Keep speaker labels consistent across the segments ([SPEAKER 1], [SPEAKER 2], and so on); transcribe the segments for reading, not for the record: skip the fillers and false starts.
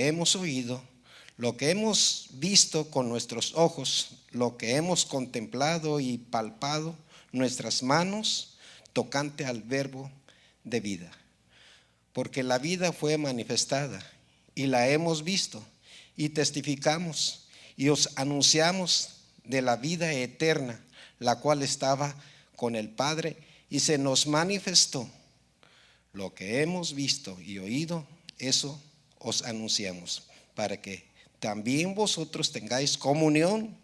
[SPEAKER 1] que hemos oído, lo que hemos visto con nuestros ojos, lo que hemos contemplado y palpado nuestras manos tocante al verbo de vida. Porque la vida fue manifestada y la hemos visto y testificamos y os anunciamos de la vida eterna, la cual estaba con el Padre y se nos manifestó. Lo que hemos visto y oído, eso os anunciamos, para que también vosotros tengáis comunión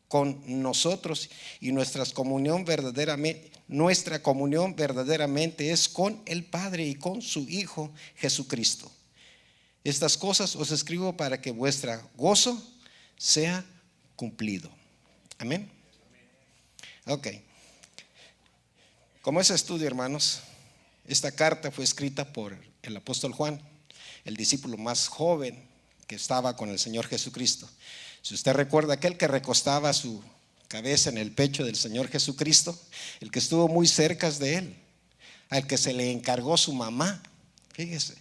[SPEAKER 1] con nosotros, y nuestra comunión verdaderamente es con el Padre y con su Hijo Jesucristo. Estas cosas os escribo para que vuestro gozo sea cumplido. Amén. Ok. Como es estudio, hermanos, esta carta fue escrita por el apóstol Juan, el discípulo más joven que estaba con el Señor Jesucristo. Si usted recuerda, aquel que recostaba su cabeza en el pecho del Señor Jesucristo, el que estuvo muy cerca de él, al que se le encargó su mamá. Fíjese,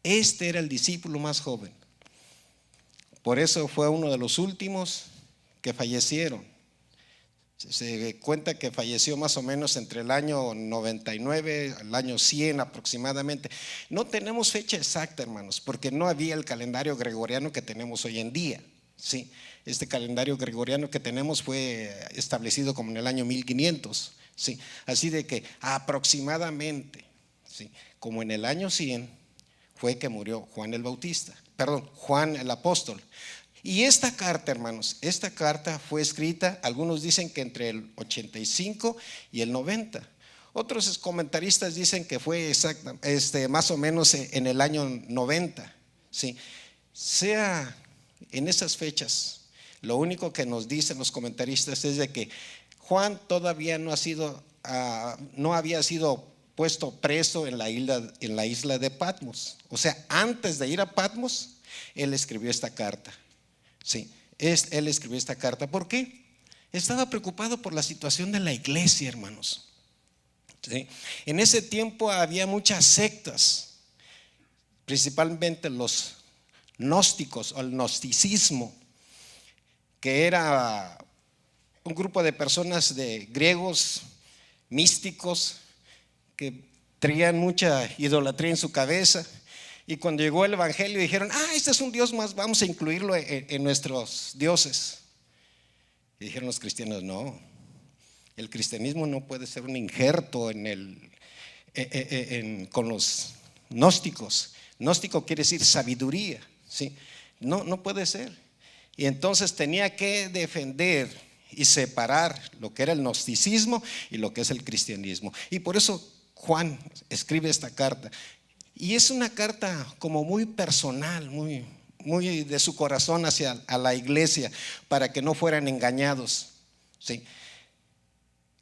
[SPEAKER 1] este era el discípulo más joven. Por eso fue uno de los últimos que fallecieron. Se cuenta que falleció más o menos entre el año 99 al año 100 aproximadamente. No tenemos fecha exacta, hermanos, porque no había el calendario gregoriano que tenemos hoy en día. Sí, este calendario gregoriano que tenemos fue establecido como en el año 1500. Sí, así de que aproximadamente, sí, como en el año 100 fue que murió Juan el apóstol. Y esta carta, hermanos, esta carta fue escrita, algunos dicen que entre el 85 y el 90. Otros comentaristas dicen que fue más o menos en el año 90. Sí, sea en esas fechas, lo único que nos dicen los comentaristas es de que Juan todavía no había sido puesto preso en la isla de Patmos. O sea, antes de ir a Patmos, él escribió esta carta. Sí, él escribió esta carta. ¿Por qué? Estaba preocupado por la situación de la iglesia, hermanos. ¿Sí? En ese tiempo había muchas sectas, principalmente los gnósticos o el gnosticismo, que era un grupo de personas de griegos místicos que traían mucha idolatría en su cabeza. Y cuando llegó el evangelio dijeron: este es un Dios más, vamos a incluirlo en nuestros dioses. Y dijeron los cristianos: no, el cristianismo no puede ser un injerto con los gnósticos. Gnóstico quiere decir sabiduría, ¿sí? No puede ser. Y entonces tenía que defender y separar lo que era el gnosticismo y lo que es el cristianismo. Y por eso Juan escribe esta carta. Y es una carta como muy personal, muy de su corazón hacia la iglesia, para que no fueran engañados. ¿Sí?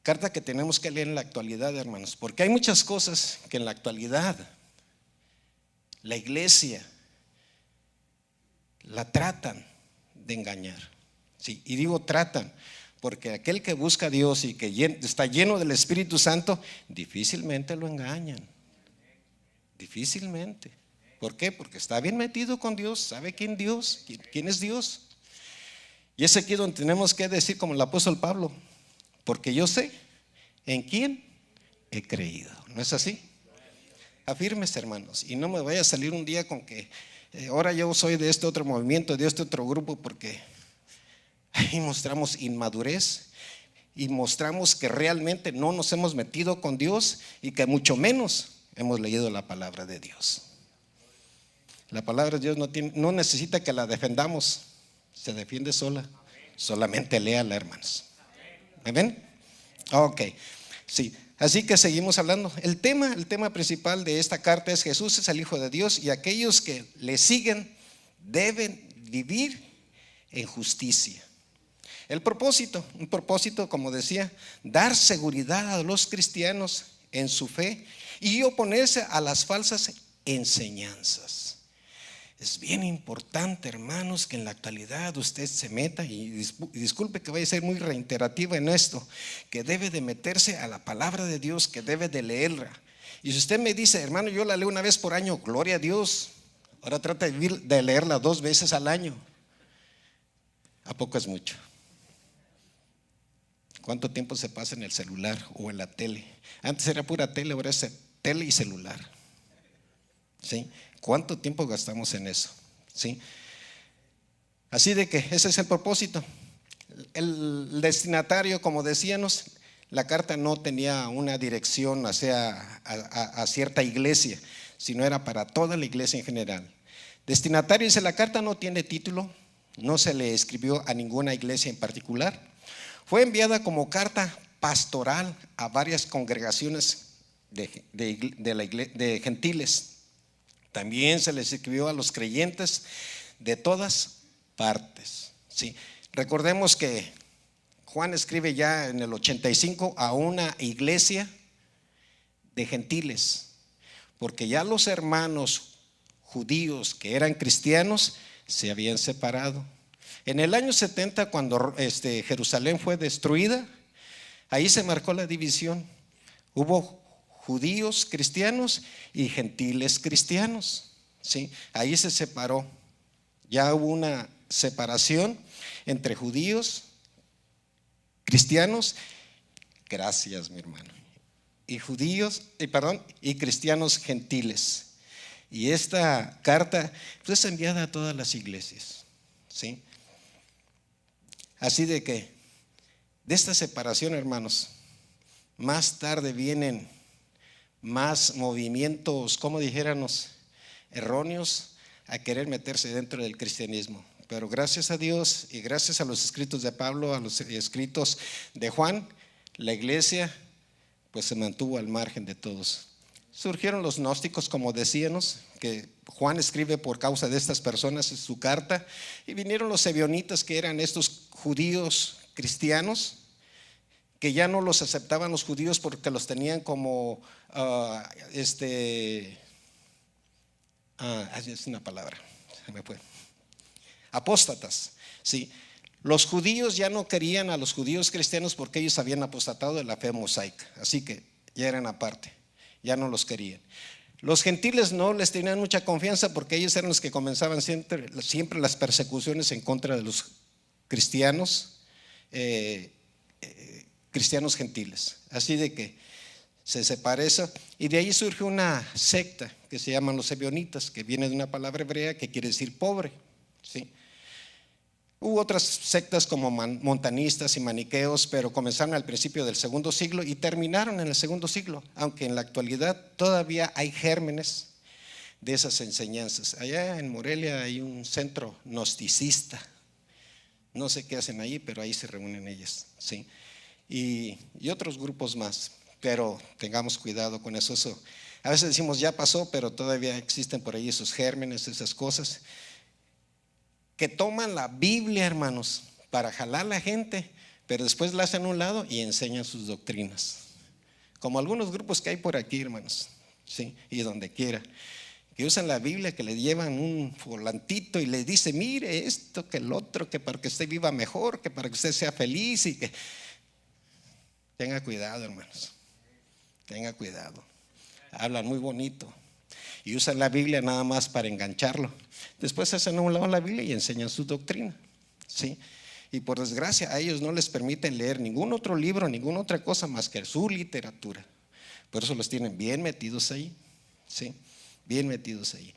[SPEAKER 1] Carta que tenemos que leer en la actualidad, hermanos, porque hay muchas cosas que en la actualidad la iglesia la tratan de engañar. ¿Sí? Y digo tratan, porque aquel que busca a Dios y que está lleno del Espíritu Santo, difícilmente lo engañan. Difícilmente. ¿Por qué? Porque está bien metido con Dios, sabe quién es Dios. Y es aquí donde tenemos que decir como el apóstol Pablo: porque yo sé en quién he creído. ¿No es así? Afírmese, hermanos, y no me vaya a salir un día con que ahora yo soy de este otro movimiento, de este otro grupo, porque ahí mostramos inmadurez y mostramos que realmente no nos hemos metido con Dios y que mucho menos hemos leído la palabra de Dios. La palabra de Dios no necesita que la defendamos, se defiende sola. Solamente léala, hermanos. ¿Amén? Ok, sí. Así que seguimos hablando. El tema principal de esta carta es: Jesús es el Hijo de Dios y aquellos que le siguen deben vivir en justicia. Un propósito, como decía, dar seguridad a los cristianos en su fe y oponerse a las falsas enseñanzas. Es bien importante, hermanos, que en la actualidad usted se meta, y disculpe que vaya a ser muy reiterativa en esto, que debe de meterse a la palabra de Dios, que debe de leerla. Y si usted me dice: hermano, yo la leo una vez por año, gloria a Dios. Ahora trata de leerla 2 veces al año. ¿A poco es mucho? ¿Cuánto tiempo se pasa en el celular o en la tele? Antes era pura tele, ahora es tele y celular. ¿Sí? ¿Cuánto tiempo gastamos en eso? ¿Sí? Así de que ese es el propósito. El destinatario, como decíamos, la carta no tenía una dirección hacia a cierta iglesia, sino era para toda la iglesia en general. Destinatario dice: la carta no tiene título, no se le escribió a ninguna iglesia en particular. Fue enviada como carta pastoral a varias congregaciones de gentiles. También se les escribió a los creyentes de todas partes. ¿Sí? Recordemos que Juan escribe ya en el 85 a una iglesia de gentiles, porque ya los hermanos judíos que eran cristianos se habían separado. En el año 70, cuando Jerusalén fue destruida, ahí se marcó la división. Hubo judíos cristianos y gentiles cristianos, ¿sí? Ahí se separó. Ya hubo una separación entre judíos, cristianos, gracias mi hermano, y y cristianos gentiles. Y esta carta pues, es enviada a todas las iglesias, ¿sí? Así de que de esta separación, hermanos, más tarde vienen más movimientos, como dijéramos, erróneos a querer meterse dentro del cristianismo. Pero gracias a Dios y gracias a los escritos de Pablo, a los escritos de Juan, la iglesia pues se mantuvo al margen de todos. Surgieron los gnósticos, como decíamos, que Juan escribe por causa de estas personas en su carta, y vinieron los ebionitas, que eran estos judíos cristianos, que ya no los aceptaban los judíos porque los tenían como es una palabra, se me fue, apóstatas, ¿sí? Los judíos ya no querían a los judíos cristianos porque ellos habían apostatado de la fe mosaica, así que ya eran aparte, ya no los querían. Los gentiles no les tenían mucha confianza porque ellos eran los que comenzaban siempre las persecuciones en contra de los cristianos, cristianos gentiles. Así de que se separa eso, y de ahí surge una secta que se llaman los ebionitas, que viene de una palabra hebrea que quiere decir pobre, ¿sí? Hubo otras sectas como montanistas y maniqueos, pero comenzaron al principio del segundo siglo y terminaron en el segundo siglo, aunque en la actualidad todavía hay gérmenes de esas enseñanzas. Allá en Morelia hay un centro gnosticista, no sé qué hacen ahí, pero ahí se reúnen ellas, ¿sí? Y otros grupos más, pero tengamos cuidado con eso. A veces decimos ya pasó, pero todavía existen por ahí esos gérmenes, esas cosas que toman la Biblia, hermanos, para jalar a la gente, pero después la hacen a un lado y enseñan sus doctrinas, como algunos grupos que hay por aquí, hermanos, ¿sí? Y donde quiera, que usan la Biblia, que le llevan un volantito y le dice: mire esto, que el otro, que para que usted viva mejor, que para que usted sea feliz, y que tenga cuidado, hermanos, tenga cuidado. Hablan muy bonito y usan la Biblia nada más para engancharlo. Después hacen a un lado la Biblia y enseñan su doctrina, ¿sí? Y por desgracia a ellos no les permiten leer ningún otro libro, ninguna otra cosa más que su literatura. Por eso los tienen bien metidos ahí, ¿sí? Bien metidos ahí.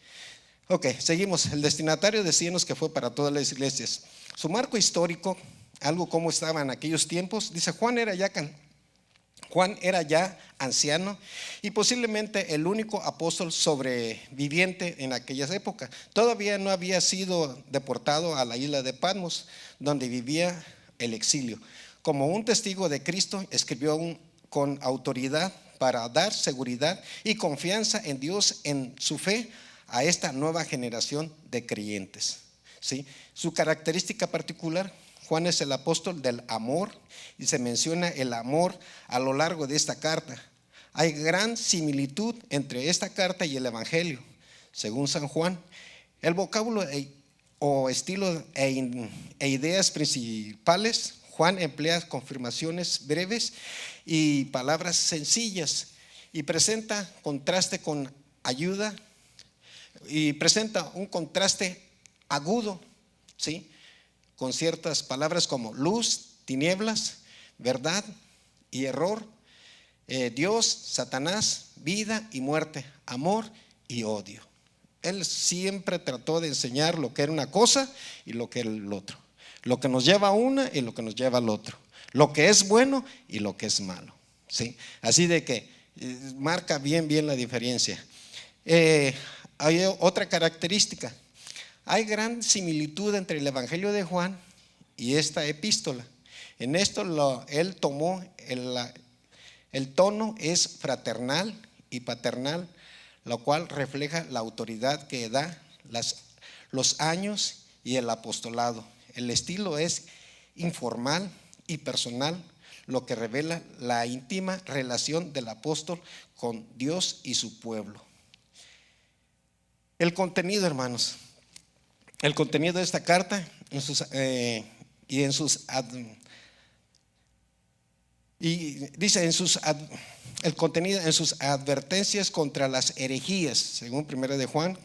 [SPEAKER 1] Ok, seguimos. El destinatario decíamos que fue para todas las iglesias. Su marco histórico, algo como estaba en aquellos tiempos, dice: Juan era ya anciano y posiblemente el único apóstol sobreviviente en aquella época. Todavía no había sido deportado a la isla de Patmos, donde vivía el exilio. Como un testigo de Cristo, escribió con autoridad para dar seguridad y confianza en Dios, en su fe, a esta nueva generación de creyentes, ¿sí? Su característica particular: Juan es el apóstol del amor, y se menciona el amor a lo largo de esta carta. Hay gran similitud entre esta carta y el Evangelio, según San Juan. El vocábulo o estilo e ideas principales, Juan emplea confirmaciones breves y palabras sencillas, y presenta contraste con ayuda, y presenta un contraste agudo, ¿sí? Con ciertas palabras como luz, tinieblas, verdad y error, Dios, Satanás, vida y muerte, amor y odio. Él siempre trató de enseñar lo que era una cosa y lo que era el otro, lo que nos lleva a una y lo que nos lleva al otro, lo que es bueno y lo que es malo, ¿sí? Así de que marca bien la diferencia. Hay otra característica. Hay gran similitud entre el Evangelio de Juan y esta epístola. En esto él tomó el tono es fraternal y paternal, lo cual refleja la autoridad que da los años y el apostolado. El estilo es informal y personal, lo que revela la íntima relación del apóstol con Dios y su pueblo. El contenido, hermanos, el contenido de esta carta el contenido en sus advertencias contra las herejías, según 1 de Juan,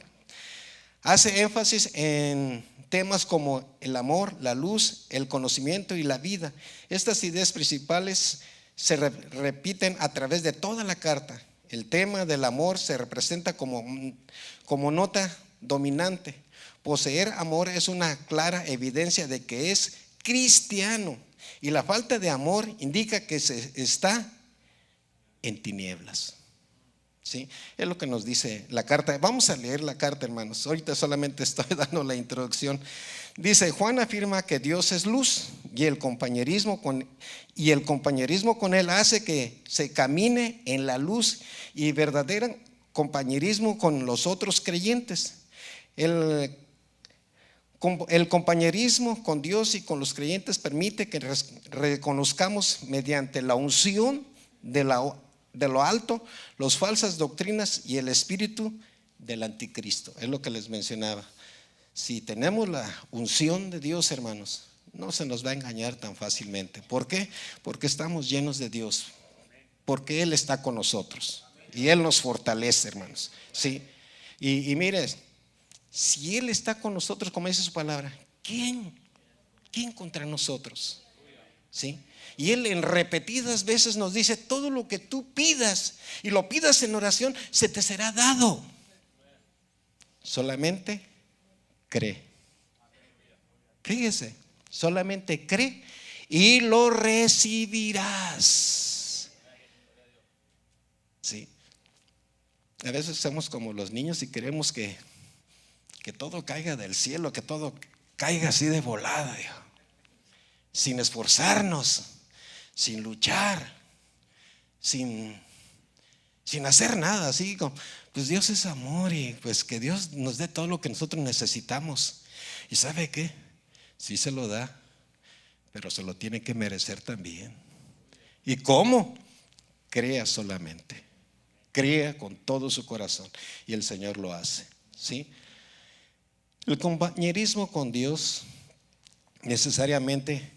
[SPEAKER 1] hace énfasis en temas como el amor, la luz, el conocimiento y la vida. Estas ideas principales se repiten a través de toda la carta. El tema del amor se representa como nota dominante. Poseer amor es una clara evidencia de que es cristiano, y la falta de amor indica que se está en tinieblas, ¿sí? Es lo que nos dice la carta. Vamos a leer la carta, hermanos. Ahorita solamente estoy dando la introducción. Dice: Juan afirma que Dios es luz, y el compañerismo con él hace que se camine en la luz y verdadero compañerismo con los otros creyentes. El compañerismo con Dios y con los creyentes permite que reconozcamos mediante la unción de lo alto las falsas doctrinas y el espíritu del anticristo. Es lo que les mencionaba. Si tenemos la unción de Dios, hermanos, no se nos va a engañar tan fácilmente. ¿Por qué? Porque estamos llenos de Dios, porque Él está con nosotros y Él nos fortalece, hermanos, ¿sí? Y mire, si Él está con nosotros, como dice su palabra, ¿quién contra nosotros? ¿Sí? Y Él en repetidas veces nos dice: todo lo que tú pidas y lo pidas en oración, se te será dado. Solamente cree. Fíjese, solamente cree y lo recibirás. ¿Sí? A veces somos como los niños y queremos que todo caiga del cielo, que todo caiga así de volada, sin esforzarnos, sin luchar, sin hacer nada, así como, pues Dios es amor y pues que Dios nos dé todo lo que nosotros necesitamos. ¿Y sabe qué? Sí se lo da, pero se lo tiene que merecer también. ¿Y cómo? Crea solamente, crea con todo su corazón y el Señor lo hace, ¿sí? El compañerismo con Dios necesariamente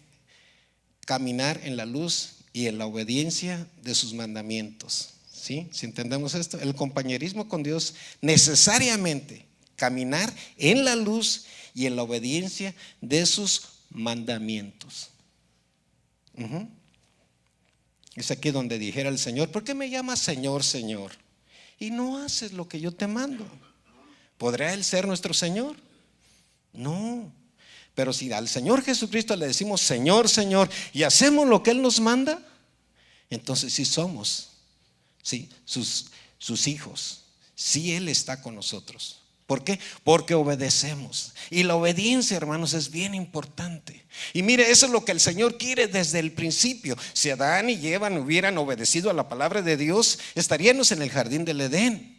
[SPEAKER 1] caminar en la luz y en la obediencia de sus mandamientos, ¿sí? Si entendemos esto, el compañerismo con Dios necesariamente caminar en la luz y en la obediencia de sus mandamientos. Es aquí donde dijera el Señor: ¿por qué me llamas Señor, Señor, y no haces lo que yo te mando? ¿Podrá Él ser nuestro Señor? No. Pero si al Señor Jesucristo le decimos Señor, Señor, y hacemos lo que Él nos manda, entonces sí somos, sí, sus hijos. Sí, Él está con nosotros. ¿Por qué? Porque obedecemos. Y la obediencia, hermanos, es bien importante. Y mire, eso es lo que el Señor quiere desde el principio. Si Adán y Eva no hubieran obedecido a la palabra de Dios, estaríamos en el jardín del Edén.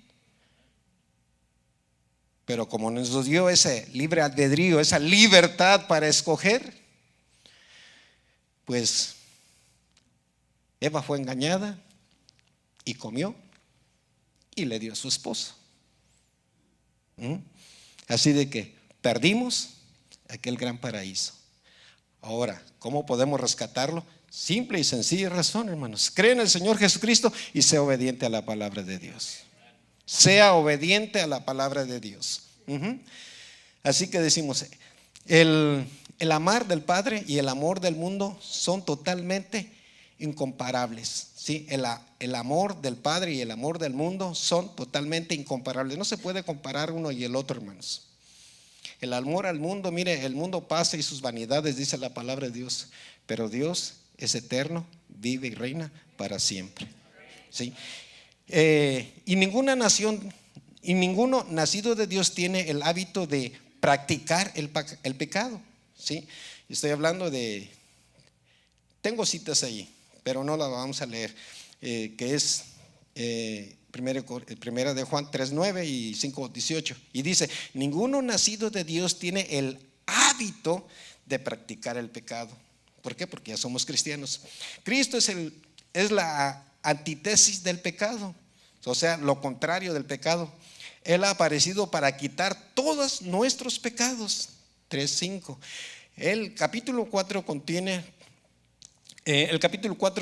[SPEAKER 1] Pero como nos dio ese libre albedrío, esa libertad para escoger, pues Eva fue engañada y comió y le dio a su esposo. Así de que perdimos aquel gran paraíso. Ahora, ¿cómo podemos rescatarlo? Simple y sencilla razón, hermanos: cree en el Señor Jesucristo y sea obediente a la palabra de Dios. sea obediente a la palabra de Dios. Así que decimos, el amar del Padre y el amor del mundo son totalmente incomparables, ¿sí? El amor del Padre y el amor del mundo son totalmente incomparables. No se puede comparar uno y el otro, hermanos. El amor al mundo, mire, el mundo pasa y sus vanidades, dice la palabra de Dios, pero Dios es eterno, vive y reina para siempre, ¿sí? Y ninguna nación y ninguno nacido de Dios tiene el hábito de practicar el pecado, ¿sí? Estoy hablando de, tengo citas allí, pero no las vamos a leer, que es primera de Juan 3:9 y 5:18, y dice: ninguno nacido de Dios tiene el hábito de practicar el pecado. ¿Por qué? Porque ya somos cristianos. Cristo es la antítesis del pecado, o sea, lo contrario del pecado. Él ha aparecido para quitar todos nuestros pecados. 3:5. El capítulo 4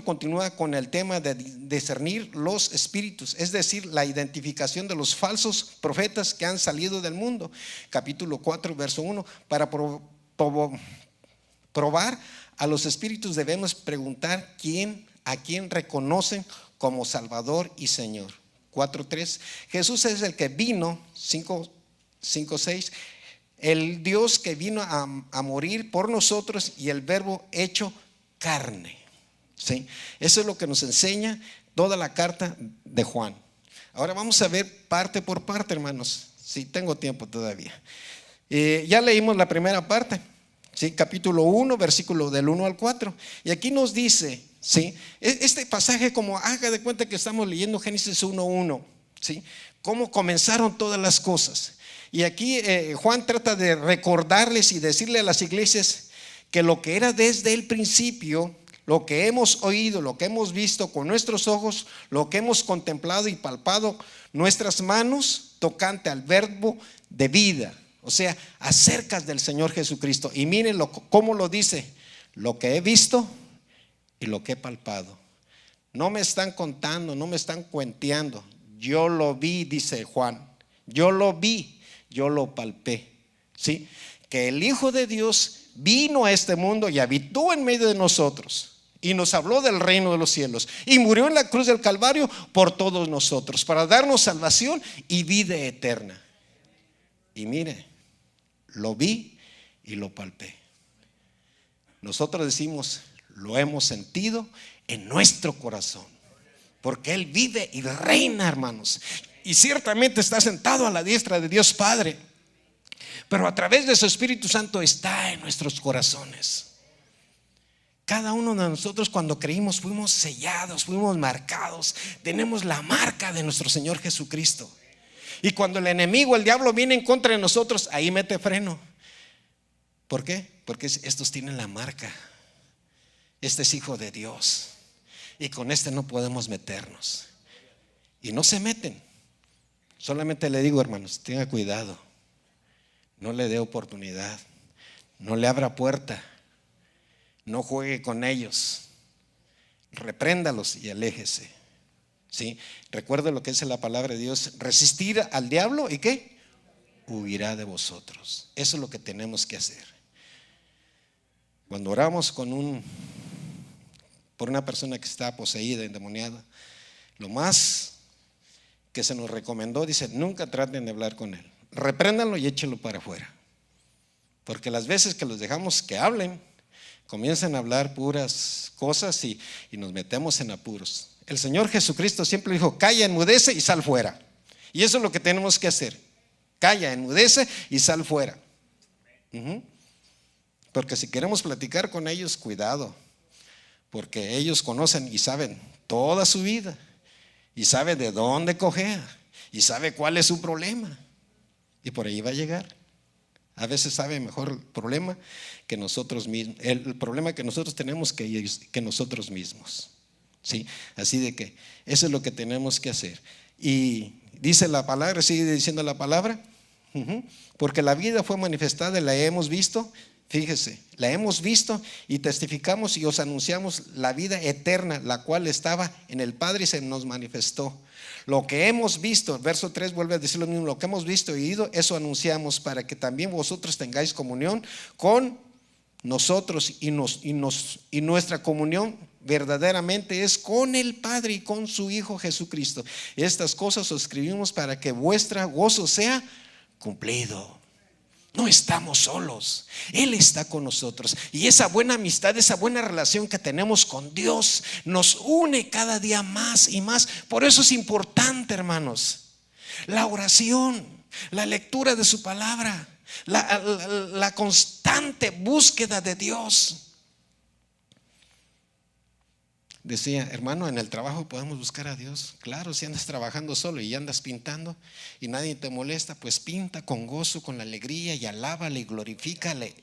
[SPEAKER 1] continúa con el tema de discernir los espíritus, es decir, la identificación de los falsos profetas que han salido del mundo. Capítulo 4, verso 1: para probar a los espíritus debemos preguntar a quién reconocen como Salvador y Señor. 4:3: Jesús es el que vino. 5:6: el Dios que vino a morir por nosotros y el Verbo hecho carne, ¿sí? Eso es lo que nos enseña toda la carta de Juan. Ahora vamos a ver parte por parte, hermanos. Sí, tengo tiempo todavía. Ya leímos la primera parte, ¿sí? Capítulo 1, versículo del 1 al 4. Y aquí nos dice, ¿sí? Este pasaje, como haga de cuenta que estamos leyendo Génesis 1:1, ¿sí? Cómo comenzaron todas las cosas. Y aquí Juan trata de recordarles y decirle a las iglesias que lo que era desde el principio, lo que hemos oído, lo que hemos visto con nuestros ojos, lo que hemos contemplado y palpado nuestras manos tocante al verbo de vida, o sea, acerca del Señor Jesucristo. Y miren cómo lo dice: lo que he visto y lo que he palpado. No me están contando, no me están cuenteando. Yo lo vi, dice Juan. Yo lo vi, yo lo palpé, ¿sí? Que el Hijo de Dios vino a este mundo y habitó en medio de nosotros y nos habló del reino de los cielos y murió en la cruz del Calvario por todos nosotros para darnos salvación y vida eterna. Y mire, lo vi y lo palpé. Nosotros decimos, lo hemos sentido en nuestro corazón, porque Él vive y reina, hermanos, y ciertamente está sentado a la diestra de Dios Padre, pero a través de su Espíritu Santo está en nuestros corazones. Cada uno de nosotros, cuando creímos, fuimos sellados, fuimos marcados. Tenemos la marca de nuestro Señor Jesucristo. Y cuando el enemigo, el diablo, viene en contra de nosotros, ahí mete freno. ¿Por qué? Porque estos tienen la marca. Este es hijo de Dios y con este no podemos meternos. Y no se meten. Solamente le digo, hermanos, tenga cuidado. No le dé oportunidad, no le abra puerta, no juegue con ellos, repréndalos y aléjese, ¿sí? Recuerde lo que dice la palabra de Dios: resistir al diablo y ¿qué? Huirá de vosotros. Eso es lo que tenemos que hacer. Cuando oramos por una persona que está poseída, endemoniada, lo más que se nos recomendó, dice: nunca traten de hablar con él. Repréndanlo y échenlo para afuera, porque las veces que los dejamos que hablen, comienzan a hablar puras cosas y nos metemos en apuros. El Señor Jesucristo siempre dijo: calla, enmudece y sal fuera. Y eso es lo que tenemos que hacer: calla, enmudece y sal fuera. Porque si queremos platicar con ellos, cuidado, porque ellos conocen y saben toda su vida y saben de dónde cojea y sabe cuál es su problema. Y por ahí va a llegar. A veces sabe mejor el problema que nosotros mismos, el problema que nosotros tenemos que nosotros mismos, ¿sí? Así de que eso es lo que tenemos que hacer. Y dice la palabra, sigue diciendo la palabra, porque la vida fue manifestada y la hemos visto Fíjese, la hemos visto y testificamos y os anunciamos la vida eterna, la cual estaba en el Padre y se nos manifestó. Lo que hemos visto, verso 3 vuelve a decir lo mismo, lo que hemos visto y oído, eso anunciamos para que también vosotros tengáis comunión con nosotros y nuestra comunión verdaderamente es con el Padre y con su Hijo Jesucristo. Estas cosas os escribimos para que vuestro gozo sea cumplido. No estamos solos, Él está con nosotros. Y esa buena amistad, esa buena relación que tenemos con Dios nos une cada día más y más. Por eso es importante, hermanos, la oración, la lectura de su palabra, la constante búsqueda de Dios. Decía, hermano, en el trabajo podemos buscar a Dios. Claro, si andas trabajando solo y andas pintando y nadie te molesta, pues pinta con gozo, con la alegría y alábale y glorifícale.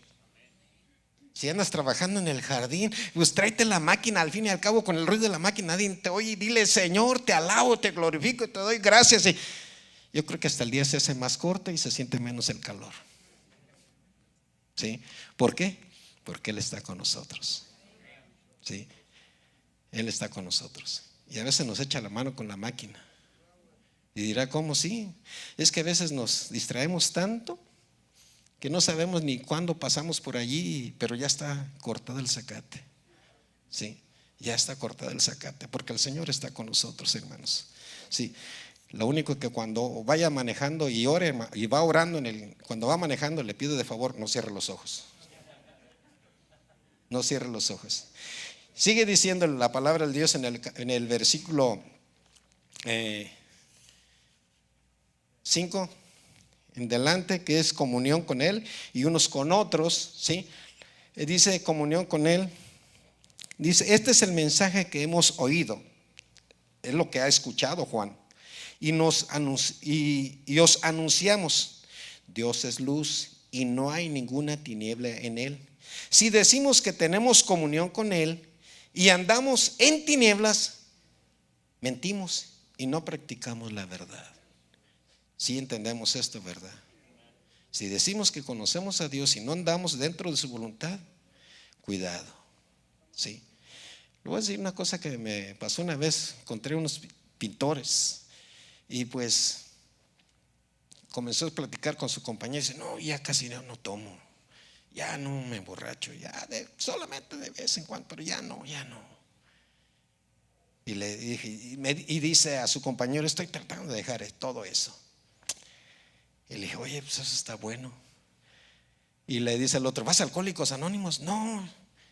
[SPEAKER 1] Si andas trabajando en el jardín, pues tráete la máquina, al fin y al cabo con el ruido de la máquina nadie te oye, y dile, Señor, te alabo, te glorifico, te doy gracias. Y yo creo que hasta el día se hace más corto y se siente menos el calor. ¿Sí? ¿Por qué? Porque Él está con nosotros. ¿Sí? Él está con nosotros. Y a veces nos echa la mano con la máquina. Y dirá, ¿cómo? Sí, es que a veces nos distraemos tanto que no sabemos ni cuándo pasamos por allí, pero ya está cortado el zacate. Sí, ya está cortado el zacate, porque el Señor está con nosotros, hermanos. Sí, lo único que cuando vaya manejando y ore y va orando cuando va manejando, le pido de favor, no cierre los ojos. No cierre los ojos. Sigue diciendo la palabra de Dios en el versículo 5 en delante, que es comunión con Él y unos con otros, ¿sí? Dice comunión con Él. Dice, este es el mensaje que hemos oído, es lo que ha escuchado Juan, y os anunciamos, Dios es luz y no hay ninguna tiniebla en Él. Si decimos que tenemos comunión con Él y andamos en tinieblas, mentimos y no practicamos la verdad. Si entendemos esto, ¿verdad? Si decimos que conocemos a Dios y no andamos dentro de su voluntad, cuidado. ¿Sí? Le voy a decir una cosa que me pasó una vez. Encontré unos pintores y pues comenzó a platicar con su compañero y dice, no, ya casi no tomo, ya no me emborracho, ya solamente de vez en cuando, pero ya no. Y le dije, y dice a su compañero, estoy tratando de dejar todo eso. Y le dije, oye, pues eso está bueno. Y le dice al otro, ¿vas a Alcohólicos Anónimos? No,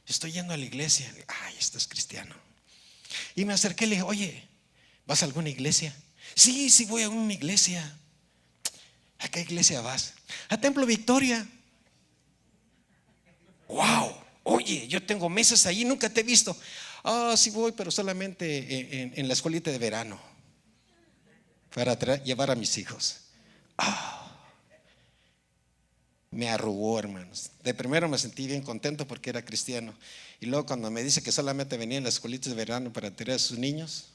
[SPEAKER 1] estoy yendo a la iglesia. Le dije, ay, estás cristiano. Y me acerqué y le dije, oye, ¿vas a alguna iglesia? Sí, voy a una iglesia. ¿A qué iglesia vas? A Templo Victoria. Wow, oye, yo tengo meses allí, nunca te he visto. Sí voy, pero solamente en la escuelita de verano para llevar a mis hijos. Me arrugó, hermanos. De primero me sentí bien contento porque era cristiano. Y luego cuando me dice que solamente venía en las escuelitas de verano para tener a sus niños,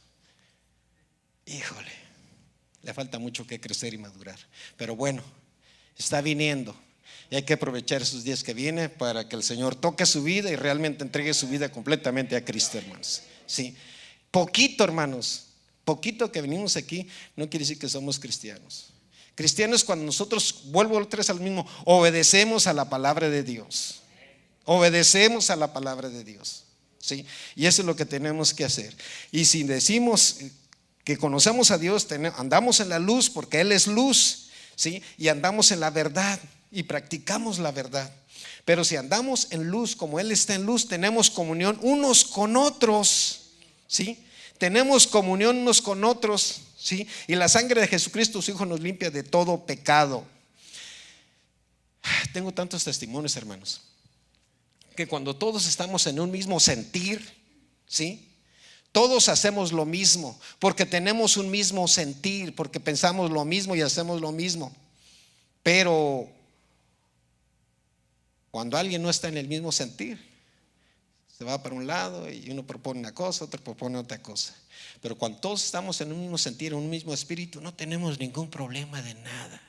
[SPEAKER 1] híjole, le falta mucho que crecer y madurar. Pero bueno, está viniendo. Y hay que aprovechar esos días que viene para que el Señor toque su vida y realmente entregue su vida completamente a Cristo, hermanos. Sí, poquito, hermanos, poquito que venimos aquí no quiere decir que somos cristianos. Cristianos cuando nosotros, vuelvo otra vez al mismo, obedecemos a la palabra de Dios. Obedecemos a la palabra de Dios. ¿Sí? Y eso es lo que tenemos que hacer. Y si decimos que conocemos a Dios, andamos en la luz porque Él es luz, ¿sí? Y andamos en la verdad y practicamos la verdad. Pero si andamos en luz como Él está en luz, tenemos comunión unos con otros, ¿sí? Tenemos comunión unos con otros, ¿sí? Y la sangre de Jesucristo, su Hijo, nos limpia de todo pecado. Tengo tantos testimonios, hermanos, que cuando todos estamos en un mismo sentir, ¿sí? Todos hacemos lo mismo, porque tenemos un mismo sentir, porque pensamos lo mismo y hacemos lo mismo. Pero cuando alguien no está en el mismo sentir, se va para un lado y uno propone una cosa, otro propone otra cosa. Pero cuando todos estamos en un mismo sentir, en un mismo espíritu, no tenemos ningún problema de nada.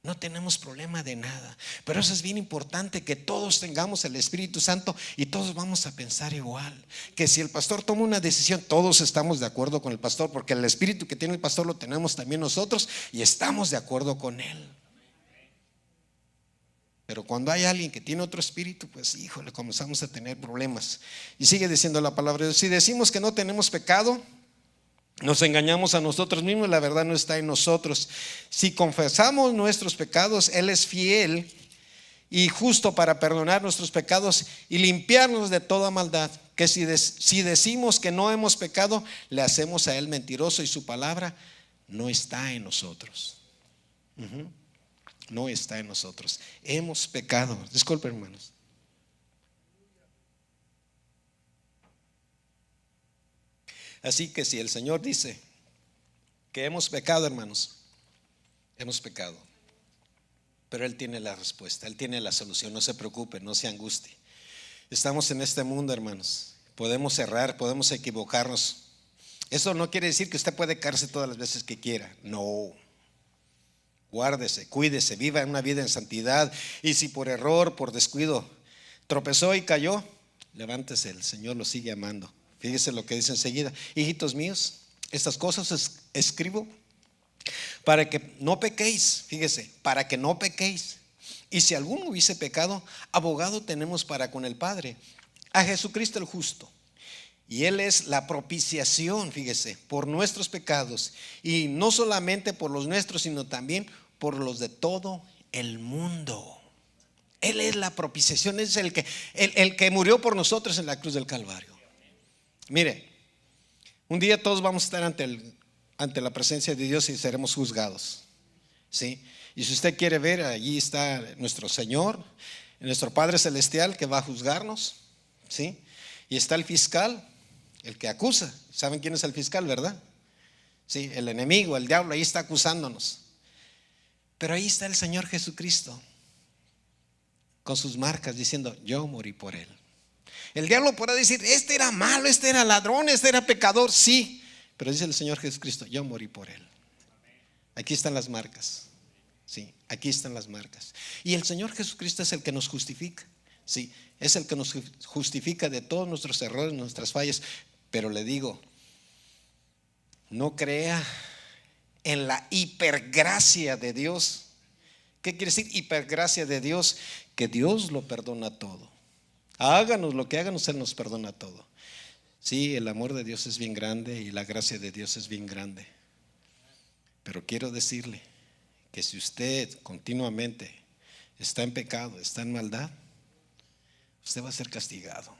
[SPEAKER 1] No tenemos problema de nada. Pero eso es bien importante, que todos tengamos el Espíritu Santo y todos vamos a pensar igual. Que si el pastor toma una decisión, todos estamos de acuerdo con el pastor, porque el espíritu que tiene el pastor lo tenemos también nosotros y estamos de acuerdo con él. Pero cuando hay alguien que tiene otro espíritu, pues híjole, comenzamos a tener problemas. Y sigue diciendo la palabra de Dios: si decimos que no tenemos pecado, nos engañamos a nosotros mismos, la verdad no está en nosotros. Si confesamos nuestros pecados, Él es fiel y justo para perdonar nuestros pecados y limpiarnos de toda maldad. Que si decimos que no hemos pecado, le hacemos a Él mentiroso y su palabra no está en nosotros. No está en nosotros. Hemos pecado. Disculpen, hermanos. Así que si el Señor dice que hemos pecado, hermanos, hemos pecado. Pero Él tiene la respuesta, Él tiene la solución. No se preocupe, no se angustie. Estamos en este mundo, hermanos. Podemos errar, podemos equivocarnos. Eso no quiere decir que usted puede caerse todas las veces que quiera. No. Guárdese, cuídese, viva una vida en santidad. Y si por error, por descuido, tropezó y cayó, levántese, el Señor lo sigue amando. Fíjese lo que dice enseguida: hijitos míos, estas cosas escribo para que no pequéis. Fíjese, para que no pequéis. Y si alguno hubiese pecado, abogado tenemos para con el Padre, a Jesucristo el justo. Y Él es la propiciación, fíjese, por nuestros pecados. Y no solamente por los nuestros, sino también por los de todo el mundo. Él es la propiciación, es el que murió por nosotros en la cruz del Calvario. Mire, un día todos vamos a estar ante la presencia de Dios y seremos juzgados, ¿sí? Y si usted quiere ver, allí está nuestro Señor, nuestro Padre Celestial, que va a juzgarnos, ¿sí? Y está el fiscal, el que acusa. ¿Saben quién es el fiscal, verdad? Sí, el enemigo, el diablo, ahí está acusándonos. Pero ahí está el Señor Jesucristo con sus marcas diciendo: yo morí por él. El diablo podrá decir: este era malo, este era ladrón, este era pecador. Sí, pero dice el Señor Jesucristo: yo morí por él. Aquí están las marcas. Sí, aquí están las marcas. Y el Señor Jesucristo es el que nos justifica. Sí, es el que nos justifica de todos nuestros errores, nuestras fallas. Pero le digo, no crea en la hipergracia de Dios. ¿Qué quiere decir hipergracia de Dios? Que Dios lo perdona todo. Háganos lo que háganos, Él nos perdona todo. Sí, el amor de Dios es bien grande y la gracia de Dios es bien grande. Pero quiero decirle que si usted continuamente está en pecado, está en maldad, usted va a ser castigado.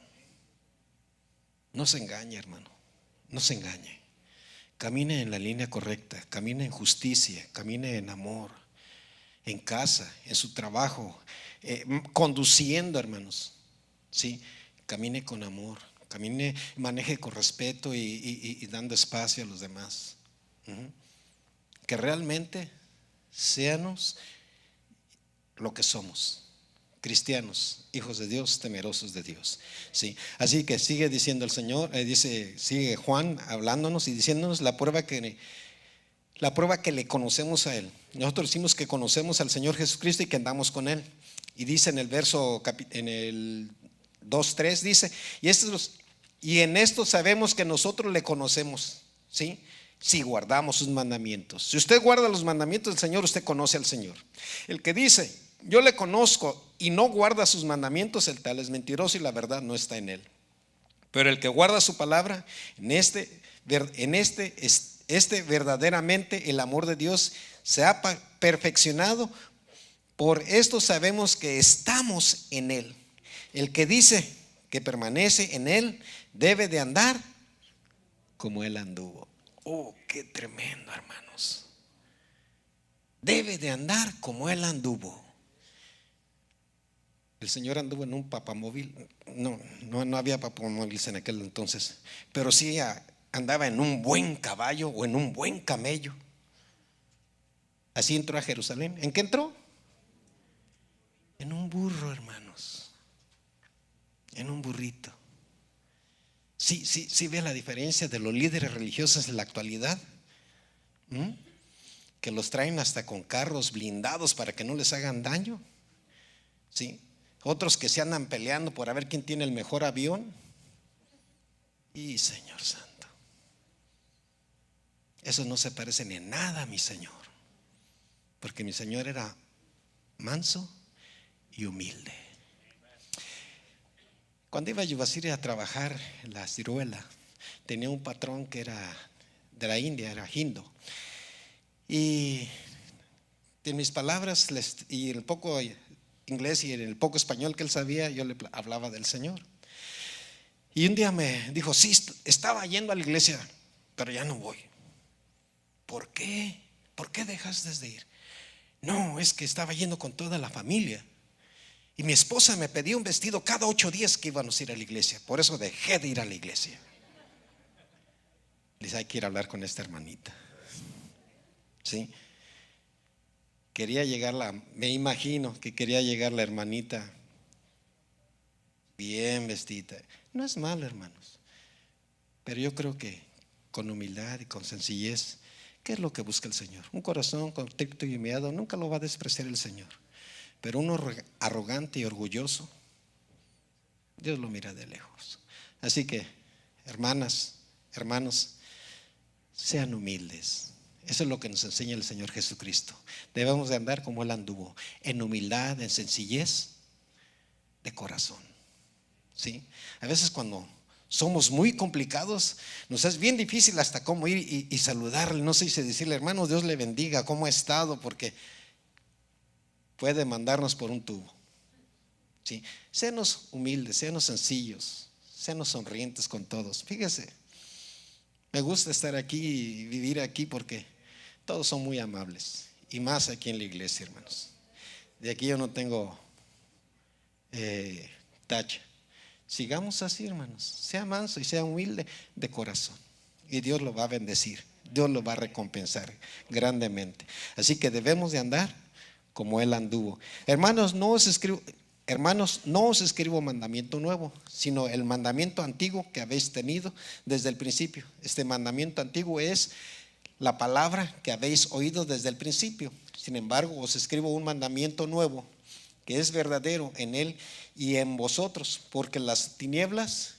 [SPEAKER 1] No se engañe, hermano, no se engañe. Camine en la línea correcta, camine en justicia, camine en amor, en casa, en su trabajo, conduciendo, hermanos. Sí, camine con amor, camine, maneje con respeto y dando espacio a los demás. Que realmente seamos lo que somos: cristianos, hijos de Dios, temerosos de Dios. Sí, así que sigue diciendo el Señor, sigue Juan hablándonos y diciéndonos la prueba que le conocemos a Él. Nosotros decimos que conocemos al Señor Jesucristo y que andamos con Él. Y dice en el verso, en el 2:3 dice: y en esto sabemos que nosotros le conocemos, ¿sí? Si guardamos sus mandamientos. Si usted guarda los mandamientos del Señor, usted conoce al Señor. El que dice: yo le conozco, y no guarda sus mandamientos, el tal es mentiroso y la verdad no está en él. Pero el que guarda su palabra, verdaderamente el amor de Dios se ha perfeccionado. Por esto sabemos que estamos en Él. El que dice que permanece en Él debe de andar como Él anduvo. Oh, qué tremendo, hermanos. Debe de andar como Él anduvo. El Señor anduvo en un papamóvil. No había papamóviles en aquel entonces, pero sí andaba en un buen caballo o en un buen camello. Así entró a Jerusalén. ¿En qué entró? En un burro, hermanos. En un burrito. Sí ve la diferencia de los líderes religiosos en la actualidad. que los traen hasta con carros blindados para que no les hagan daño, ¿sí? Otros que se andan peleando por a ver quién tiene el mejor avión. Y Señor Santo, eso no se parece ni en nada a mi Señor, porque mi Señor era manso y humilde. Cuando iba a Yuvasiri a trabajar en la ciruela, tenía un patrón que era de la India, era hindu. Y en mis palabras y el poco inglés y en el poco español que él sabía, yo le hablaba del Señor. Y un día me dijo: sí, estaba yendo a la iglesia, pero ya no voy. ¿Por qué? ¿Por qué dejaste de ir? No, es que estaba yendo con toda la familia y mi esposa me pedía un vestido cada 8 días que íbamos a ir a la iglesia. Por eso dejé de ir a la iglesia. Les hay que ir a hablar con esta hermanita, ¿sí? Me imagino que quería llegar la hermanita bien vestida. No es malo, hermanos, pero yo creo que con humildad y con sencillez, ¿qué es lo que busca el Señor? Un corazón contrito y humillado nunca lo va a despreciar el Señor. Pero uno arrogante y orgulloso, Dios lo mira de lejos. Así que, hermanas, hermanos, sean humildes. Eso es lo que nos enseña el Señor Jesucristo. Debemos de andar como Él anduvo, en humildad, en sencillez de corazón, ¿sí? A veces cuando somos muy complicados, nos es bien difícil hasta cómo ir y saludarle, no sé si decirle: hermano, Dios le bendiga, ¿cómo ha estado? Porque puede mandarnos por un tubo, ¿sí? Seanos humildes, seanos sencillos, seanos sonrientes con todos. Fíjese, me gusta estar aquí y vivir aquí porque todos son muy amables, y más aquí en la iglesia, hermanos. De aquí yo no tengo tacha. Sigamos así, hermanos. Sea manso y sea humilde de corazón, y Dios lo va a bendecir, Dios lo va a recompensar grandemente. Así que debemos de andar como Él anduvo. Hermanos, no os escribo mandamiento nuevo, sino el mandamiento antiguo que habéis tenido desde el principio. Este mandamiento antiguo es la palabra que habéis oído desde el principio. Sin embargo, os escribo un mandamiento nuevo, que es verdadero en Él y en vosotros, porque las tinieblas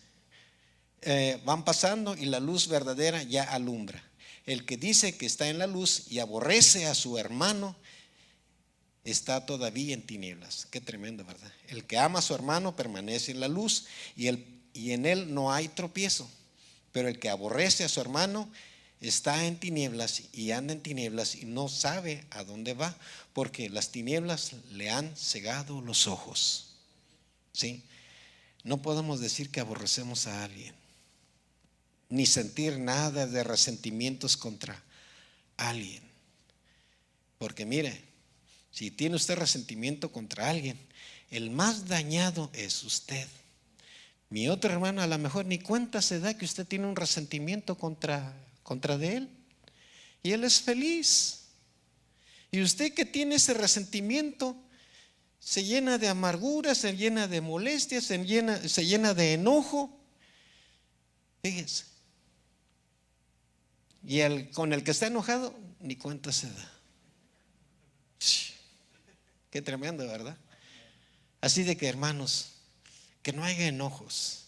[SPEAKER 1] van pasando y la luz verdadera ya alumbra. El que dice que está en la luz y aborrece a su hermano está todavía en tinieblas. Qué tremendo, ¿verdad? El que ama a su hermano permanece en la luz y en él no hay tropiezo. Pero el que aborrece a su hermano está en tinieblas y anda en tinieblas y no sabe a dónde va, porque las tinieblas le han cegado los ojos, ¿sí? No podemos decir que aborrecemos a alguien, ni sentir nada de resentimientos contra alguien, porque mire, si tiene usted resentimiento contra alguien, el más dañado es usted. Mi otro hermano a lo mejor ni cuenta se da que usted tiene un resentimiento contra de él, y él es feliz. Y usted que tiene ese resentimiento se llena de amargura, se llena de molestia, se llena de enojo. Fíjese. Y con el que está enojado ni cuenta se da. Qué tremendo, ¿verdad? Así de que, hermanos, que no haya enojos,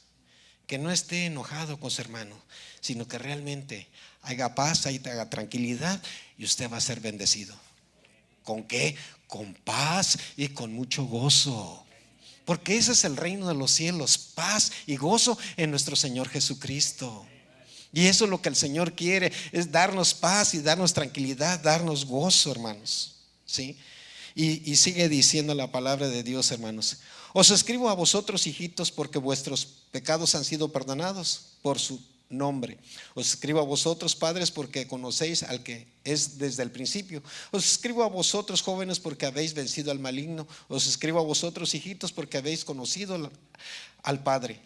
[SPEAKER 1] que no esté enojado con su hermano, sino que realmente haya paz, haya tranquilidad, y usted va a ser bendecido. ¿Con qué? Con paz y con mucho gozo, porque ese es el reino de los cielos, paz y gozo en nuestro Señor Jesucristo. Y eso es lo que el Señor quiere, es darnos paz y darnos tranquilidad, darnos gozo, hermanos, ¿sí? Y sigue diciendo la palabra de Dios, hermanos: os escribo a vosotros, hijitos, porque vuestros pecados han sido perdonados por su nombre. Os escribo a vosotros, padres, porque conocéis al que es desde el principio. Os escribo a vosotros, jóvenes, porque habéis vencido al maligno. Os escribo a vosotros, hijitos, porque habéis conocido al Padre.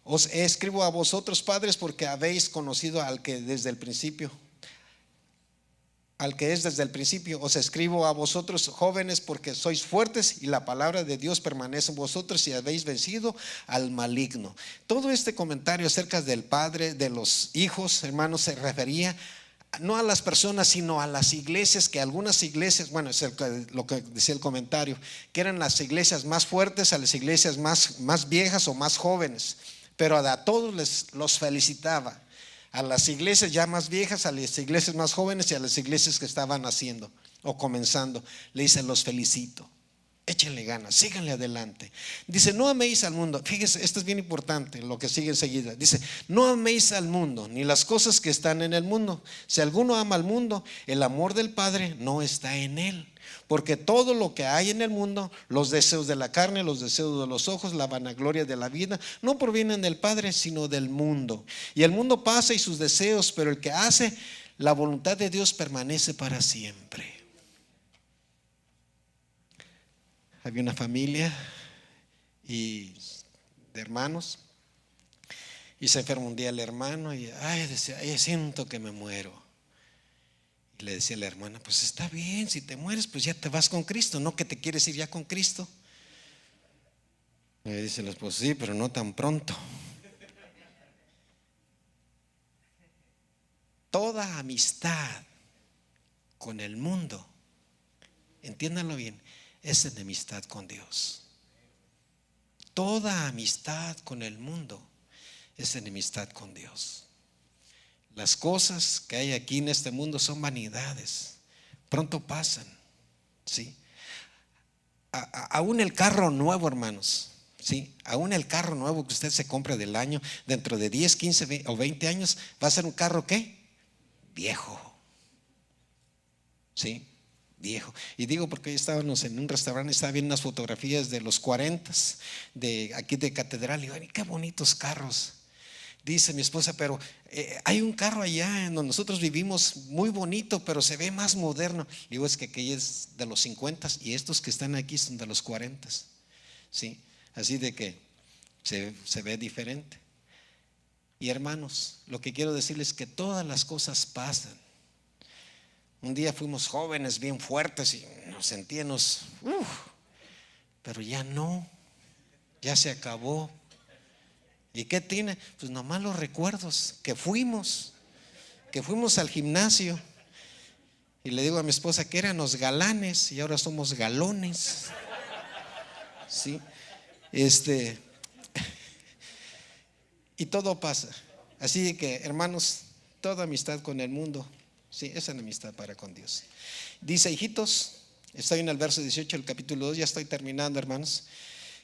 [SPEAKER 1] Os escribo a vosotros, padres, porque habéis conocido al que desde el principio, al que es desde el principio. Os escribo a vosotros, jóvenes, porque sois fuertes y la palabra de Dios permanece en vosotros y habéis vencido al maligno. Todo este comentario acerca del Padre, de los hijos, hermanos, se refería no a las personas, sino a las iglesias, que algunas iglesias, bueno, es lo que decía el comentario, que eran las iglesias más fuertes, a las iglesias más viejas o más jóvenes, pero a todos los felicitaba, a las iglesias ya más viejas, a las iglesias más jóvenes y a las iglesias que estaban haciendo o comenzando, le dice: los felicito, échenle ganas, síganle adelante. Dice: no améis al mundo. Fíjese, esto es bien importante, lo que sigue enseguida. Dice: no améis al mundo, ni las cosas que están en el mundo. Si alguno ama al mundo, el amor del Padre no está en él. Porque todo lo que hay en el mundo, los deseos de la carne, los deseos de los ojos, la vanagloria de la vida, no provienen del Padre, sino del mundo. Y el mundo pasa y sus deseos, pero el que hace la voluntad de Dios permanece para siempre. Había una familia de hermanos, y se enfermó un día el hermano y decía: siento que me muero. Y le decía a la hermana: pues está bien, si te mueres pues ya te vas con Cristo, ¿no que te quieres ir ya con Cristo? Y dice la esposa: sí, pero no tan pronto. Toda amistad con el mundo, entiéndanlo bien, es enemistad con Dios. Toda amistad con el mundo es enemistad con Dios. Las cosas que hay aquí en este mundo son vanidades, pronto pasan, ¿sí? Aún el carro nuevo, hermanos, ¿sí? Aún el carro nuevo que usted se compra del año, dentro de 10, 15 o 20 años va a ser un carro ¿qué? Viejo, ¿sí? Viejo. Y digo porque hoy estábamos en un restaurante, estaba viendo unas fotografías de los 40 de aquí de Catedral, y digo: qué bonitos carros. Dice mi esposa: pero hay un carro allá en donde nosotros vivimos muy bonito, pero se ve más moderno. Digo: es que aquello es de los 50 y estos que están aquí son de los 40, ¿sí? Así de que se ve diferente. Y hermanos, lo que quiero decirles es que todas las cosas pasan. Un día fuimos jóvenes, bien fuertes, y nos sentíamos, pero ya no, ya se acabó. ¿Y qué tiene? Pues nomás los recuerdos que fuimos al gimnasio. Y le digo a mi esposa que éramos galanes y ahora somos galones, ¿sí? Y todo pasa. Así que, hermanos, toda amistad con el mundo, sí, es enemistad para con Dios. Dice: hijitos, estoy en el verso 18 del capítulo 2, ya estoy terminando, hermanos.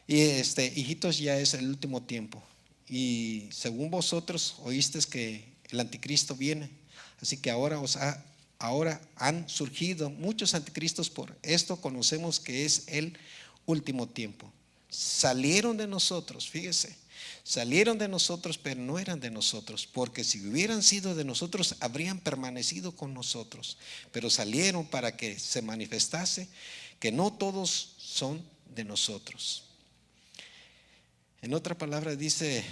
[SPEAKER 1] Y hijitos, ya es el último tiempo. Y según vosotros oísteis que el anticristo viene, así que ahora han surgido muchos anticristos. Por esto conocemos que es el último tiempo. Salieron de nosotros, fíjese, salieron de nosotros, pero no eran de nosotros, porque si hubieran sido de nosotros habrían permanecido con nosotros, pero salieron para que se manifestase que no todos son de nosotros. En otra palabra dice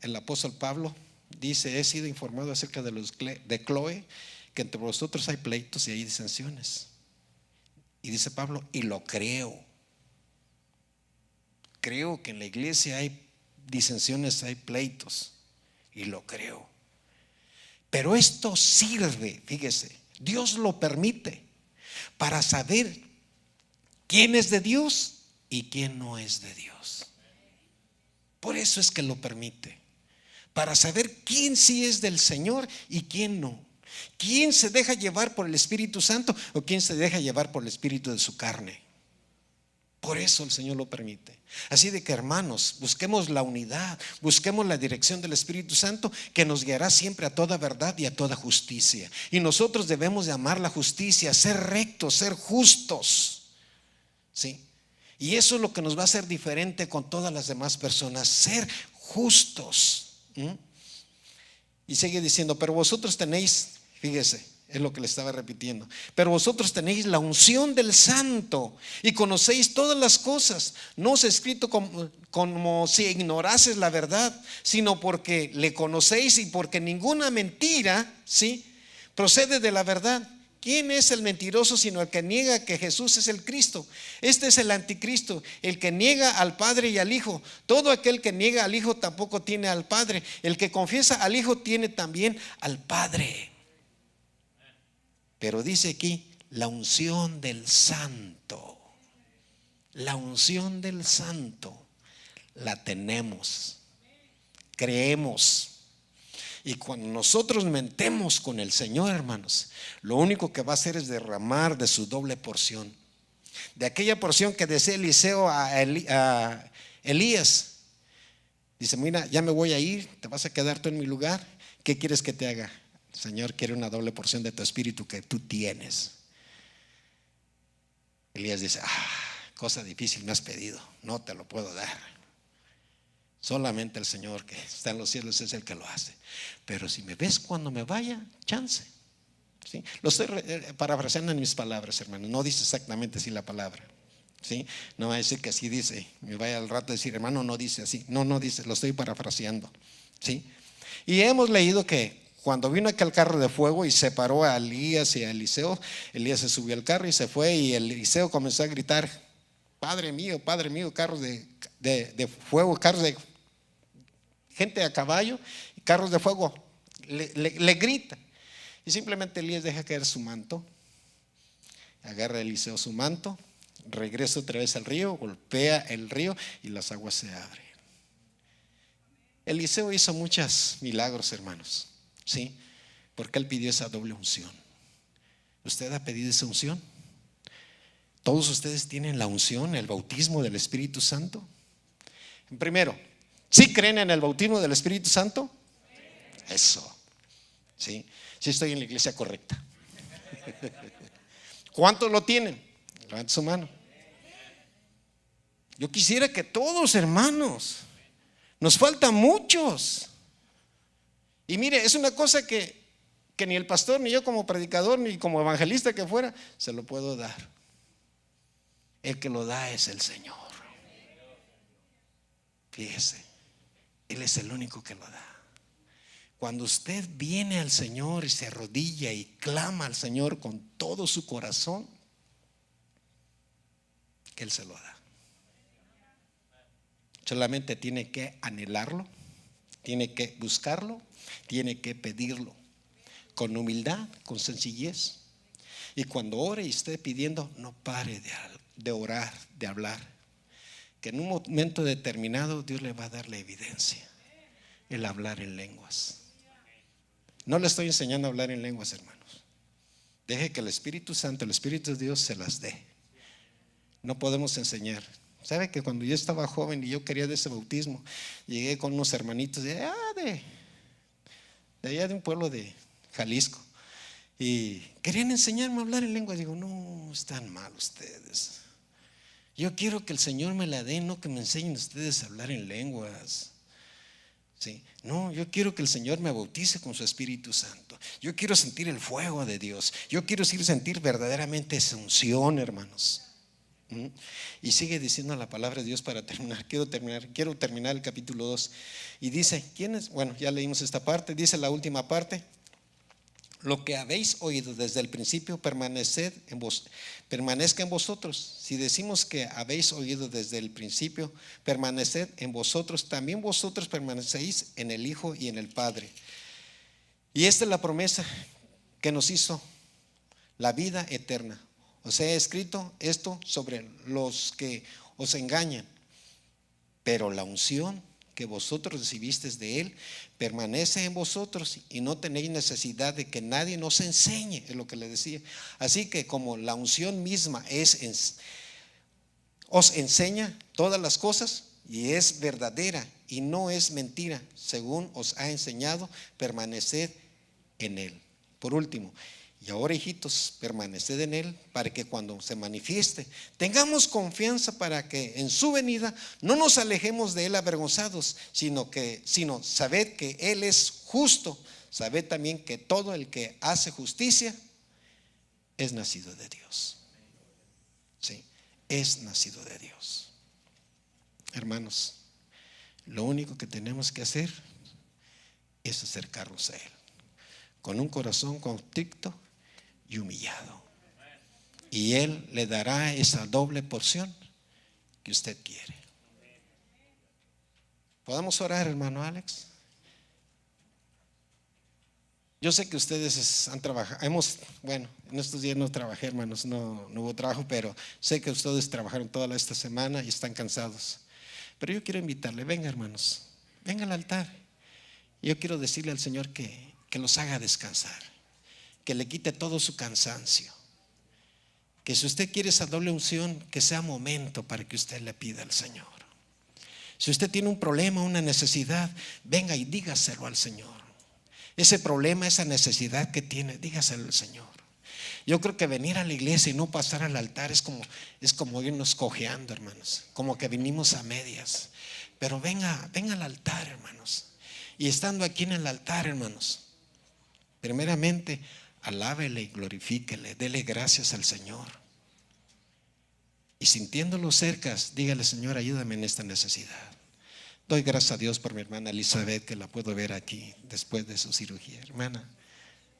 [SPEAKER 1] el apóstol Pablo, dice: he sido informado acerca de Cloé, que entre vosotros hay pleitos y hay disensiones. Y dice Pablo: y lo creo que en la iglesia hay disensiones, hay pleitos, y lo creo. Pero esto sirve, fíjese, Dios lo permite para saber quién es de Dios y quién no es de Dios. Por eso es que lo permite, para saber quién sí es del Señor y quién no. ¿Quién se deja llevar por el Espíritu Santo o quién se deja llevar por el espíritu de su carne? Por eso el Señor lo permite. Así de que, hermanos, busquemos la unidad, busquemos la dirección del Espíritu Santo, que nos guiará siempre a toda verdad y a toda justicia. Y nosotros debemos de amar la justicia, ser rectos, ser justos, ¿sí? Y eso es lo que nos va a hacer diferente con todas las demás personas, ser justos. Y sigue diciendo: pero vosotros tenéis, fíjese, es lo que le estaba repitiendo, pero vosotros tenéis la unción del Santo y conocéis todas las cosas. No os he escrito como si ignorases la verdad, sino porque le conocéis y porque ninguna mentira, ¿sí?, procede de la verdad. ¿Quién es el mentiroso sino el que niega que Jesús es el Cristo? Este es el anticristo, el que niega al Padre y al Hijo. Todo aquel que niega al Hijo tampoco tiene al Padre. El que confiesa al Hijo tiene también al Padre. Pero dice aquí, la unción del santo. La unción del santo la tenemos, creemos. Y cuando nosotros mentemos con el Señor, hermanos, lo único que va a hacer es derramar de su doble porción. De aquella porción que decía Eliseo a Elías. Dice, mira, ya me voy a ir, te vas a quedar tú en mi lugar. ¿Qué quieres que te haga? El Señor quiere una doble porción de tu espíritu que tú tienes. Elías dice, cosa difícil me has pedido, no te lo puedo dar. Solamente el Señor que está en los cielos es el que lo hace. Pero si me ves cuando me vaya, chance. ¿Sí? Lo estoy parafraseando en mis palabras, hermano. No dice exactamente así la palabra. ¿Sí? No va a decir que así dice. Me vaya al rato a decir, hermano, no dice así. No dice, lo estoy parafraseando. ¿Sí? Y hemos leído que cuando vino aquel carro de fuego y separó a Elías y a Eliseo, Elías se subió al carro y se fue, y Eliseo comenzó a gritar, Padre mío, carros de fuego, carros de gente a caballo y carros de fuego. Le grita. Y simplemente Elías deja caer su manto. Agarra a Eliseo su manto, regresa otra vez al río, golpea el río y las aguas se abren. Eliseo hizo muchos milagros, hermanos, ¿sí? Porque él pidió esa doble unción. ¿Usted ha pedido esa unción? ¿Todos ustedes tienen la unción, el bautismo del Espíritu Santo? Primero, ¿sí creen en el bautismo del Espíritu Santo? Eso, ¿sí? Sí estoy en la iglesia correcta. ¿Cuántos lo tienen? Levante su mano. Yo quisiera que todos, hermanos, nos faltan muchos. Y mire, es una cosa que ni el pastor, ni yo como predicador, ni como evangelista que fuera, se lo puedo dar. El que lo da es el Señor. Fíjese, Él es el único que lo da. Cuando usted viene al Señor y se arrodilla y clama al Señor con todo su corazón, que Él se lo da. Solamente tiene que anhelarlo, tiene que buscarlo, tiene que pedirlo con humildad, con sencillez. Y cuando ore y esté pidiendo, no pare de orar, de hablar, que en un momento determinado Dios le va a dar la evidencia, el hablar en lenguas. No le estoy enseñando a hablar en lenguas, hermanos. Deje que el Espíritu Santo, el Espíritu de Dios se las dé. No podemos enseñar. ¿Sabe que cuando yo estaba joven y yo quería de ese bautismo, llegué con unos hermanitos de allá de un pueblo de Jalisco, y querían enseñarme a hablar en lenguas? Digo, no, están mal ustedes. Yo quiero que el Señor me la dé, no que me enseñen ustedes a hablar en lenguas. ¿Sí? No, yo quiero que el Señor me bautice con su Espíritu Santo. Yo quiero sentir el fuego de Dios. Yo quiero sentir verdaderamente esa unción, hermanos. Y sigue diciendo la palabra de Dios para terminar. Quiero terminar el capítulo 2. Y dice, ¿quiénes? Bueno, ya leímos esta parte. Dice la última parte: lo que habéis oído desde el principio permanezca en vosotros. Si decimos que habéis oído desde el principio, permaneced en vosotros, también vosotros permanecéis en el Hijo y en el Padre. Y esta es la promesa que nos hizo, la vida eterna. Os he escrito esto sobre los que os engañan, pero la unción que vosotros recibisteis de Él permanece en vosotros, y no tenéis necesidad de que nadie nos enseñe, es lo que le decía. Así que como la unción misma os enseña todas las cosas, y es verdadera y no es mentira, según os ha enseñado, permaneced en Él. Por último, y ahora, hijitos, permaneced en Él, para que cuando se manifieste tengamos confianza, para que en su venida no nos alejemos de Él avergonzados, sino sabed que Él es justo. Sabed también que todo el que hace justicia es nacido de Dios. Sí, es nacido de Dios. Hermanos, lo único que tenemos que hacer es acercarnos a Él con un corazón contrito y humillado, y Él le dará esa doble porción que usted quiere. ¿Podemos orar, hermano Alex? Yo sé que ustedes han trabajado, bueno, en estos días no trabajé, hermanos, no hubo trabajo, pero sé que ustedes trabajaron toda esta semana y están cansados. Pero yo quiero invitarle, venga, hermanos, venga al altar. Yo quiero decirle al Señor que los haga descansar, que le quite todo su cansancio, que si usted quiere esa doble unción, que sea momento para que usted le pida al Señor. Si usted tiene un problema, una necesidad, venga y dígaselo al Señor. Ese problema, esa necesidad que tiene, dígaselo al Señor. Yo creo que venir a la iglesia y no pasar al altar es como irnos cojeando, hermanos, como que vinimos a medias. Pero venga al altar, hermanos. Y estando aquí en el altar, hermanos, primeramente alábele y glorifíquele, dele gracias al Señor. Y sintiéndolo cerca, dígale: Señor, ayúdame en esta necesidad. Doy gracias a Dios por mi hermana Elizabeth, que la puedo ver aquí después de su cirugía. Hermana,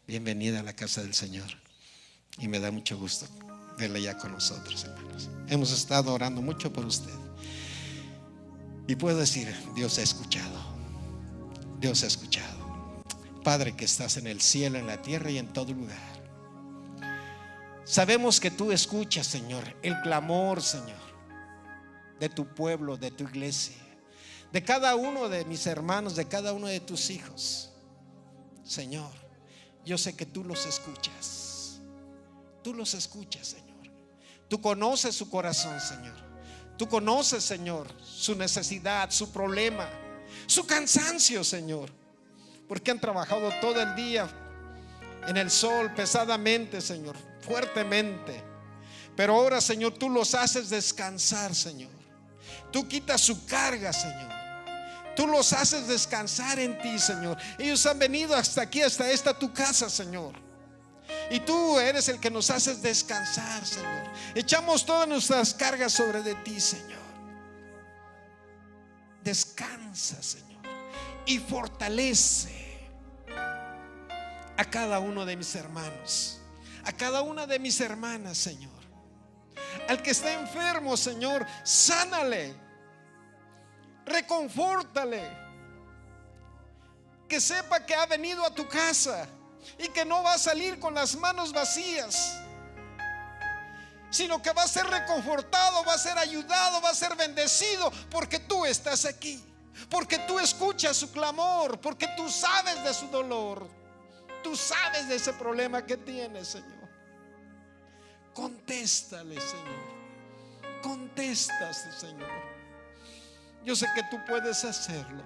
[SPEAKER 1] bienvenida a la casa del Señor. Y me da mucho gusto verla ya con nosotros, hermanos. Hemos estado orando mucho por usted. Y puedo decir: Dios ha escuchado. Dios ha escuchado. Padre que estás en el cielo, en la tierra y en todo lugar, sabemos que tú escuchas, Señor, el clamor, Señor, de tu pueblo, de tu iglesia, de cada uno de mis hermanos, de cada uno de tus hijos. Señor, yo sé que tú los escuchas. Tú los escuchas, Señor. Tú conoces su corazón, Señor. Tú conoces, Señor, su necesidad, su problema, su cansancio, Señor, porque han trabajado todo el día en el sol pesadamente, Señor, fuertemente. Pero ahora, Señor, tú los haces descansar, Señor. Tú quitas su carga, Señor. Tú los haces descansar en ti, Señor. Ellos han venido hasta aquí, hasta esta tu casa, Señor. Y tú eres el que nos haces descansar, Señor. Echamos todas nuestras cargas sobre de ti, Señor. Descansa, Señor, y fortalece a cada uno de mis hermanos, a cada una de mis hermanas, Señor. Al que está enfermo, Señor, sánale, reconfórtale, que sepa que ha venido a tu casa y que no va a salir con las manos vacías, sino que va a ser reconfortado, va a ser ayudado, va a ser bendecido, porque tú estás aquí, porque tú escuchas su clamor, porque tú sabes de su dolor, tú sabes de ese problema que tiene, Señor. Contéstale, Señor. Contéstate, Señor. Yo sé que tú puedes hacerlo.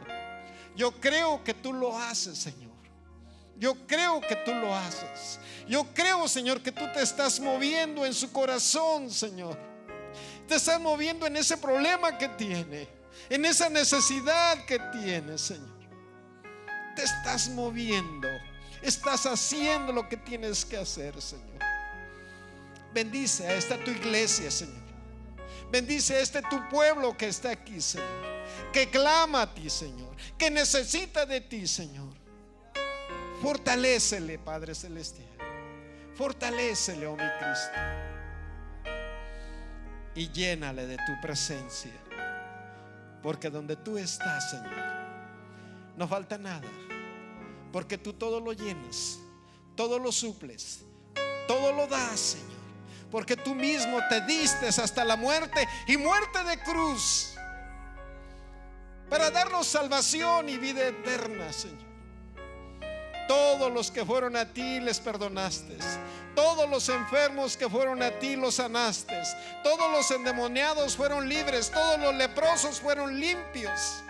[SPEAKER 1] Yo creo que tú lo haces, Señor. Yo creo que tú lo haces. Yo creo, Señor, que tú te estás moviendo en su corazón, Señor. Te estás moviendo en ese problema que tiene, en esa necesidad que tiene, Señor. Te estás moviendo. Estás haciendo lo que tienes que hacer, Señor. Bendice a esta tu iglesia, Señor. Bendice a este tu pueblo que está aquí, Señor, que clama a ti, Señor, que necesita de ti, Señor. Fortalécele, Padre Celestial. Fortalécele, oh mi Cristo. Y llénale de tu presencia, porque donde tú estás, Señor, no falta nada, porque tú todo lo llenas, todo lo suples, todo lo das, Señor, porque tú mismo te diste hasta la muerte, y muerte de cruz, para darnos salvación y vida eterna, Señor. Todos los que fueron a ti les perdonaste. Todos los enfermos que fueron a ti los sanaste. Todos los endemoniados fueron libres. Todos los leprosos fueron limpios.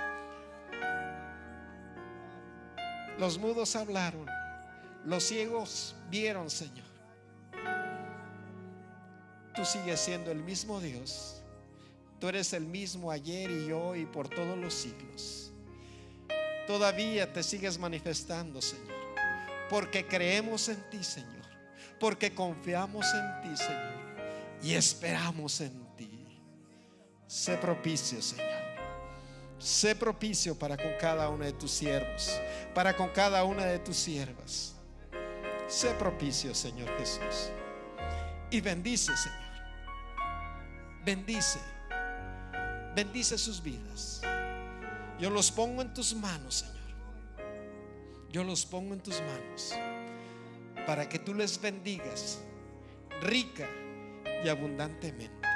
[SPEAKER 1] Los mudos hablaron. Los ciegos vieron, Señor. Tú sigues siendo el mismo Dios. Tú eres el mismo ayer y hoy y por todos los siglos. Todavía te sigues manifestando, Señor, porque creemos en ti, Señor, porque confiamos en ti, Señor, y esperamos en ti. Sé propicio, Señor. Sé propicio para con cada uno de tus siervos, para con cada una de tus siervas. Sé propicio, Señor Jesús, y bendice, Señor. Bendice sus vidas. Yo los pongo en tus manos, Señor. Yo los pongo en tus manos. para que tú les bendigas rica y abundantemente,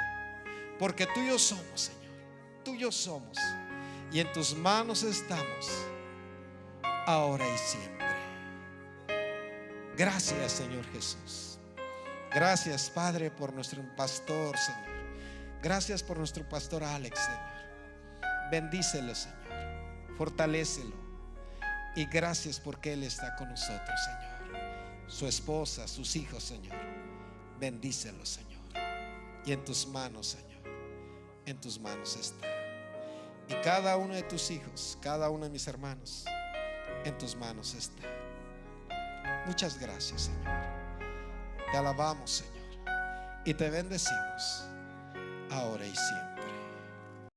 [SPEAKER 1] porque tuyos somos, Señor, tuyos somos, y en tus manos estamos ahora y siempre. Gracias, Señor Jesús. Gracias, Padre, por nuestro pastor, Señor. Gracias por nuestro pastor Alex, Señor. Bendícelo, Señor. Fortalécelo. Y gracias porque Él está con nosotros, Señor. Su esposa, sus hijos, Señor. Bendícelo, Señor. Y en tus manos, Señor, en tus manos está. Y cada uno de tus hijos, cada uno de mis hermanos, en tus manos está. Muchas gracias, Señor. Te alabamos, Señor, y te bendecimos ahora y siempre.